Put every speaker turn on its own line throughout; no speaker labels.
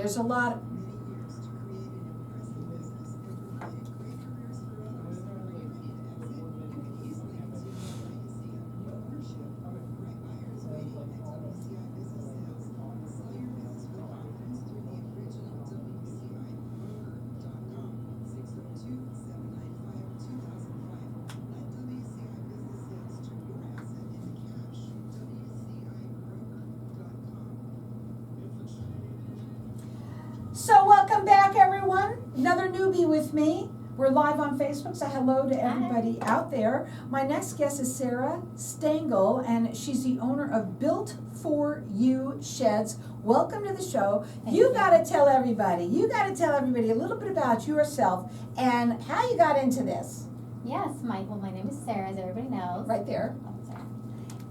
There's a lot. So welcome back, everyone. Another newbie with me. We're live on Facebook, so hello to everybody out there. My next guest is Sarah Stengel, and she's the owner of Built For You SHEDS. Welcome to the show. You got to tell everybody. You got to tell everybody a little bit about yourself and how you got into this.
Yes, my name is Sarah, as everybody knows.
Right there.
Oh, Sarah.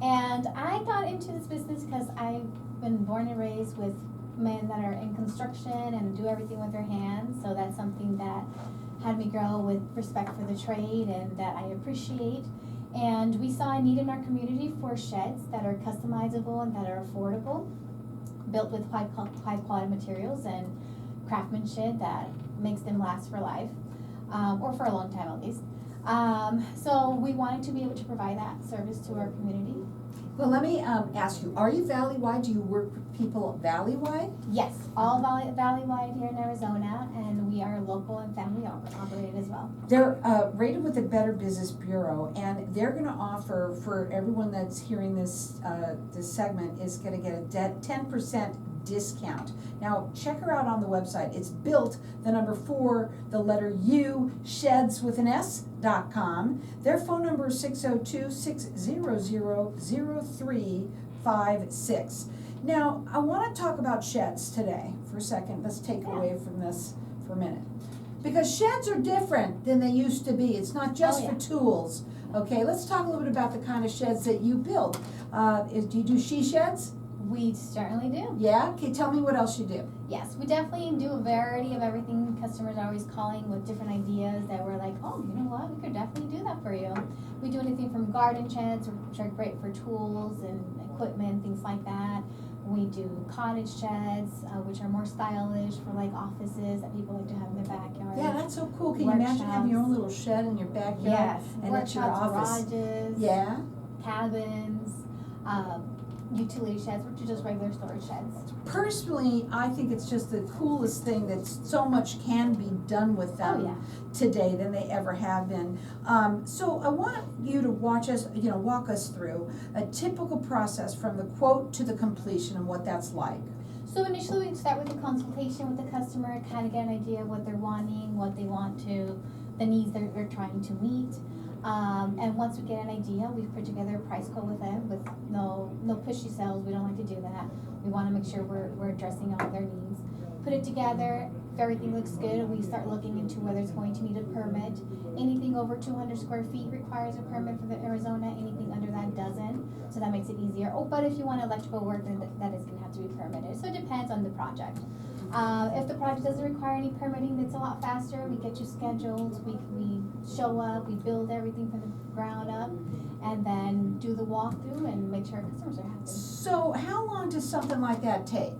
And I got into this business because I've been born and raised with men that are in construction and do everything with their hands. So that's something that had me grow with respect for the trade and that I appreciate. And we saw a need in our community for sheds that are customizable and that are affordable, built with high quality materials and craftsmanship that makes them last for life, or for a long time at least. So we wanted to be able to provide that service to our community.
Well, let me ask you, are you valley-wide? Do you work with people valley-wide?
Yes, all valley-wide here in Arizona, and we are local and family operated as well.
They're rated with the Better Business Bureau, and they're going to offer, for everyone that's hearing this this segment, is going to get a 10% discount. Now, check her out on the website. It's built, the number 4, the letter U, sheds with an S.com. Their phone number is 602-600-0356. Now, I want to talk about sheds today for a second. Let's take away from this for a minute. Because sheds are different than they used to be. It's not just for tools. Okay, let's talk a little bit about the kind of sheds that you build. Do you do she sheds?
We certainly do.
Yeah? Okay, tell me what else you do.
Yes, we definitely do a variety of everything. Customers are always calling with different ideas that we're like, oh, you know what, we could definitely do that for you. We do anything from garden sheds, which are great for tools and equipment, things like that. We do cottage sheds, which are more stylish for like offices that people like to have in their backyard.
Yeah, that's so cool. Can you imagine having your own little shed in your backyard?
Yes,
and it's your office.
Garages,
yeah,
cabins, utility sheds, which are just regular storage sheds.
Personally, I think it's just the coolest thing that so much can be done with them today than they ever have been. So I want you to walk us through a typical process from the quote to the completion and what that's like.
So initially we start with a consultation with the customer, kind of get an idea of what they're wanting, what they want to, the needs they're trying to meet. And once we get an idea, we put together a price quote with them with no pushy sales. We don't like to do that. We want to make sure we're addressing all their needs. Put it together. If everything looks good, we start looking into whether it's going to need a permit. Anything over 200 square feet requires a permit for the Arizona. Anything under that doesn't. So that makes it easier. Oh, but if you want electrical work, then that is going to have to be permitted. So it depends on the project. If the project doesn't require any permitting, it's a lot faster. We get you scheduled, we show up, we build everything from the ground up, and then do the walkthrough and make sure our customers are happy.
So how long does something like that take?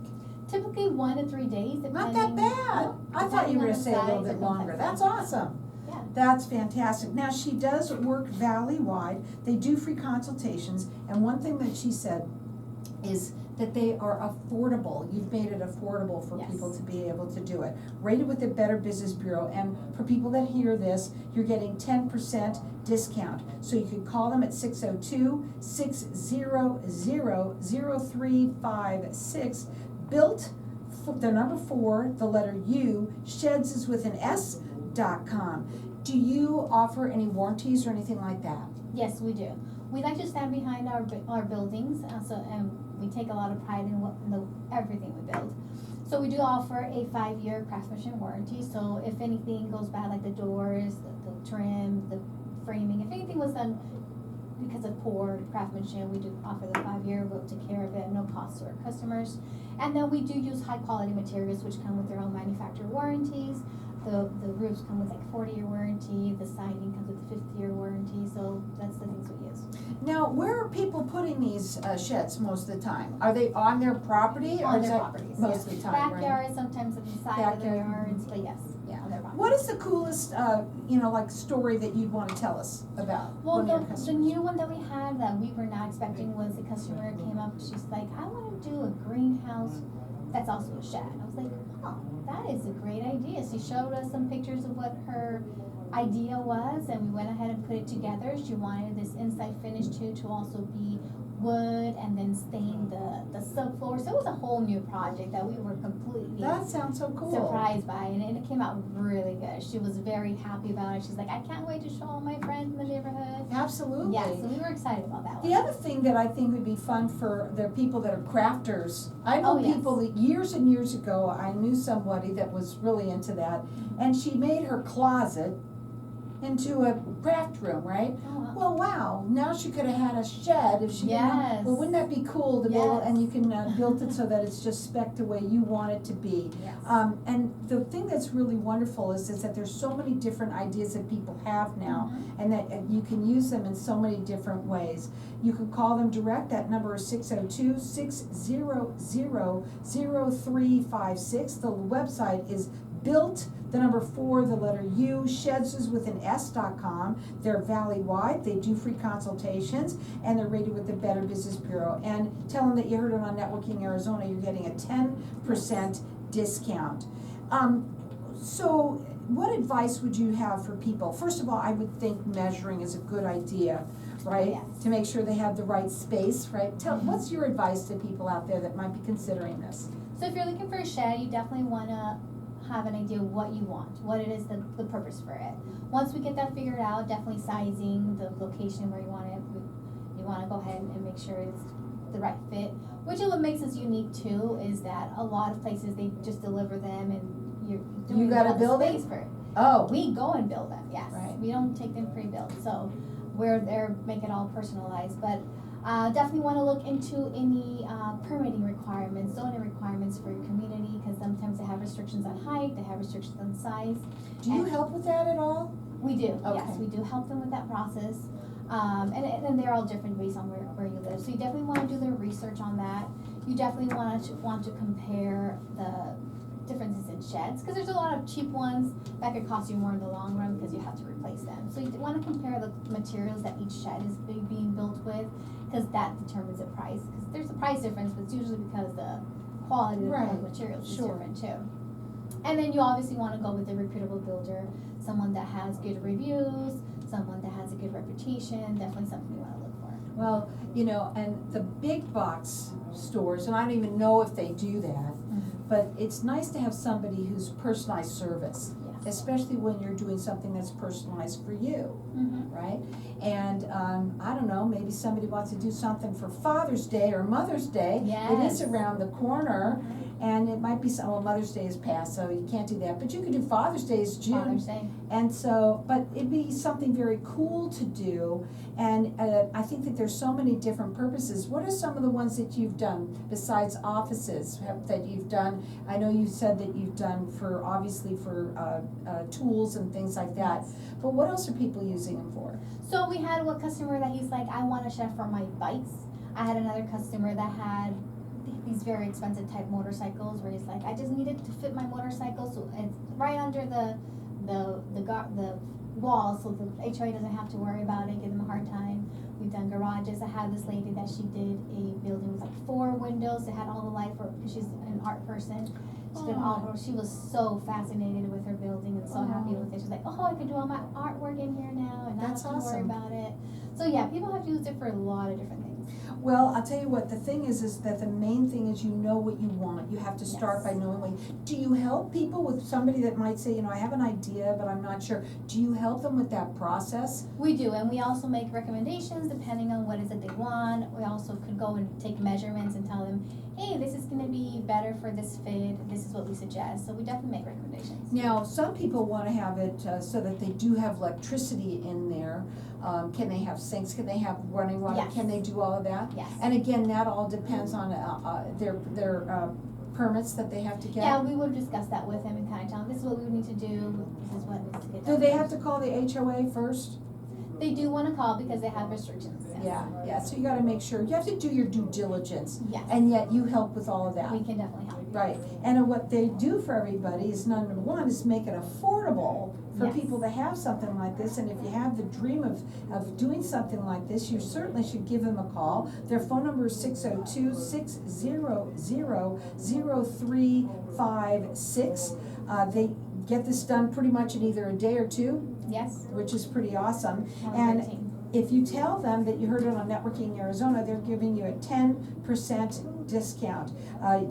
Typically 1 to 3 days.
Not that bad.
No,
I thought you were going to say a little bit longer. That's awesome.
Yeah.
That's fantastic. Now, she does work valley-wide. They do free consultations, and one thing that she said is that they are affordable. You've made it affordable for people to be able to do it. Rated with the Better Business Bureau, and for people that hear this, you're getting 10% discount. So you can call them at 602-600-0356. Built, the number 4, the letter U, sheds is with an S.com. Do you offer any warranties or anything like that?
Yes, we do. We like to stand behind our buildings, and we take a lot of pride in everything we build. So we do offer a 5-year craftsmanship warranty. So if anything goes bad, like the doors, the trim, the framing, if anything was done because of poor craftsmanship, we do offer the 5-year. We'll take care of it, no cost to our customers. And then we do use high quality materials, which come with their own manufacturer warranties. The roofs come with like 40-year warranty. The siding comes with a 50-year warranty. So that's the things we use.
Now, where are people people putting these sheds most of the time? Are they on their property or
On
is
their
that
properties,
most
yes.
of the time, right?
Backyards, sometimes on the side of their
Backyard.
yards, but yes, on their property.
What is the coolest, like story that you'd wanna tell us about
Well,
one of your
the
customers?
new one that we had that we were not expecting was the customer came up, she's like, I wanna do a greenhouse that's also a shed. I was like, oh, that is a great idea. She showed us some pictures of what her idea was, and we went ahead and put it together. She wanted this inside finish too to also be wood and then stain the subfloor. So it was a whole new project that we were completely
That sounds so cool.
surprised by, and it came out really good. She was very happy about it. She's like, I can't wait to show all my friends in the neighborhood.
Absolutely.
Yeah, so we were excited about that
The
one.
other thing that I think would be fun for the people that are crafters, I know
Oh, yes.
people that years and years ago, I knew somebody that was really into that, and she made her closet into a craft room, right?
Oh, wow.
Well, wow, now she could have had a shed if she didn't know.
Yes.
Well, wouldn't that be cool to be able,
Yes.
and you can build it so that it's just spec the way you want it to be.
Yes.
And the thing that's really wonderful is that there's so many different ideas that people have now, and that you can use them in so many different ways. You can call them direct, that number is 602-600-0356. The website is built, the number 4, the letter U, SHEDS is with an S.com. They're valley-wide, they do free consultations, and they're rated with the Better Business Bureau. And tell them that you heard it on Networking Arizona, you're getting a 10% discount. So what advice would you have for people? First of all, I would think measuring is a good idea, right?
Yes.
To make sure they have the right space, right? What's your advice to people out there that might be considering this?
So if you're looking for a shed, you definitely want to have an idea of what you want, what it is, the purpose for it. Once we get that figured out, definitely sizing, the location where you want it, you want to go ahead and make sure it's the right fit. Which is what makes us unique too, is that a lot of places they just deliver them and
You gotta build it?
space for it.
Oh,
We go and build them, yes.
Right.
We don't take them pre-built, so we're there, make it all personalized, but definitely want to look into any permitting requirements, zoning requirements for your community, because sometimes they have restrictions on height, they have restrictions on size.
do you
And
help with that at all?
We do, yes,
Okay.
we do help them with that process. And they're all different based on where you live, so you definitely want to do the research on that. You definitely want to compare the differences in sheds, because there's a lot of cheap ones that could cost you more in the long run because you have to replace them. So you want to compare the materials that each shed is being built with, because that determines the price. Because there's a price difference, but it's usually because the quality of
Right.
the materials is
Sure.
different too. And then you obviously want to go with a reputable builder, someone that has good reviews, someone that has a good reputation, definitely something you want to look for.
Well, and the big box stores, and I don't even know if they do that, but it's nice to have somebody who's personalized service,
Yes.
especially when you're doing something that's personalized for you,
Mm-hmm.
right? And, I don't know, maybe somebody wants to do something for Father's Day or Mother's Day. It is
Yes.
around the corner, and it might be, well, Mother's Day is past, so you can't do that, but you could do Father's Day is June.
Father's Day.
And so, but it'd be something very cool to do, and I think that there's so many different purposes. What are some of the ones that you've done besides offices that you've done? I know you said that you've done obviously for tools and things like that, but what else are people using them for?
So we had one customer that he's like, I want a shed for my bikes. I had another customer that had these very expensive type motorcycles where he's like, I just need it to fit my motorcycle, so it's right under the wall, so the HOA doesn't have to worry about it, give them a hard time. We've done garages. I had this lady that she did a building with like 4 windows. It had all the light for, because she's an art person. She was so fascinated with her building and so happy with it. She's like, oh, I can do all my artwork in here now, and I don't
That's
have to worry
awesome.
about it. So yeah, people have used it for a lot of different things.
Well, I'll tell you what, the thing is that the main thing is you know what you want. You have to start
Yes.
by knowing what, do you help people with somebody that might say, I have an idea, but I'm not sure. Do you help them with that process?
We do, and we also make recommendations depending on what is it they want. We also could go and take measurements and tell them, hey, this is gonna be better for this fit, this is what we suggest. So we definitely make recommendations.
Now, some people want to have it so that they do have electricity in there. Can they have sinks? Can they have running water?
Yes.
Can they do all of that?
Yes.
And again, that all depends on their permits that they have to get.
Yeah, we would discuss that with them and kind of tell them, this is what we would need to do, this is what needs to get
Do
done.
they have to call the HOA first?
They do wanna call because they have restrictions, yes.
Yeah, so you gotta make sure, you have to do your due diligence,
Yes,
and yet you help with all of that.
we can definitely help.
Right, and what they do for everybody is number one, is make it affordable for
Yes.
people to have something like this, and if you have the dream of doing something like this, you certainly should give them a call. Their phone number is 602-600-0356. They get this done pretty much in either a day or two,
Yes,
which is pretty awesome.
on
And
13.
if you tell them that you heard it on Networking Arizona, they're giving you a 10% discount.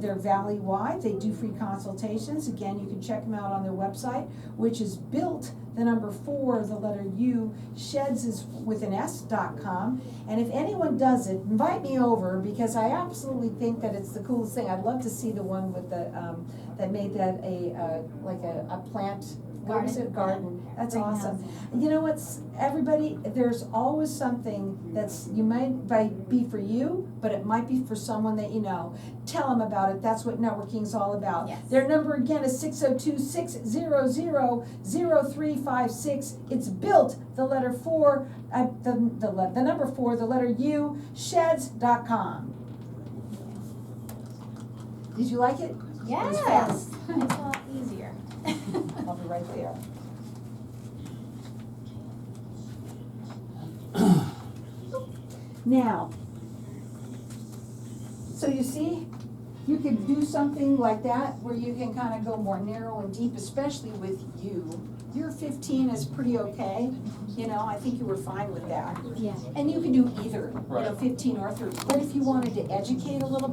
They're valley-wide, they do free consultations. Again, you can check them out on their website, which is built, the number 4, the letter U, SHEDS is with an S.com. And if anyone does it, invite me over, because I absolutely think that it's the coolest thing. I'd love to see the one with the, that made that like a plant, what was it, garden. That's awesome. You know what's, everybody, there's always something that's, you might be for you, but it might be for someone that you know. Tell them about it, that's what networking's all about.
Yes.
Their number again is 602-600-0356. It's built, the letter 4, the number 4, the letter U, sheds.com. Did you like it?
Yes,
fast.
it's a lot easier.
I'll be right there. Now, so you see, you could do something like that where you can kind of go more narrow and deep, especially with you. Your 15 is pretty okay, you know, I think you were fine with that.
Yeah.
And you can do either, you know,
Right.
15 or 30. But if you wanted to educate a little bit.